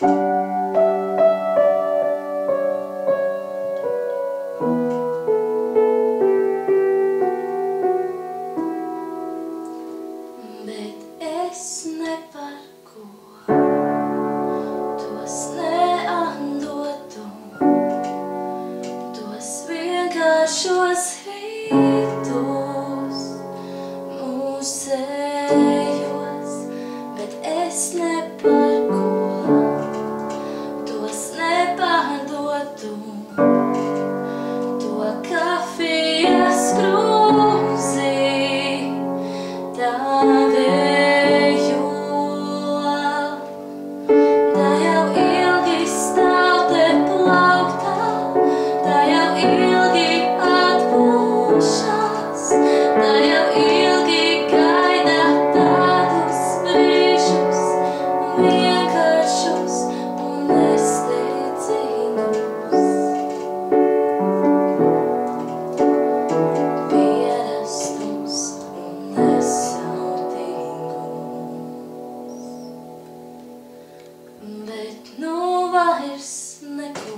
Bet es ne par ko tos neatdotu, tos vienkāršos rītus mūsējos. Bet es ne par ko tos nepārdotu, to kafijas krūzi tavējo. Tā jau ilgi stāv te plauktā, tā jau ilgi atpūšas, tā jau ilgi gaida tādus brīžus, vienkāršus un nesteidzīgus. Pierastus un nesautīgus. Bet nu vairs neko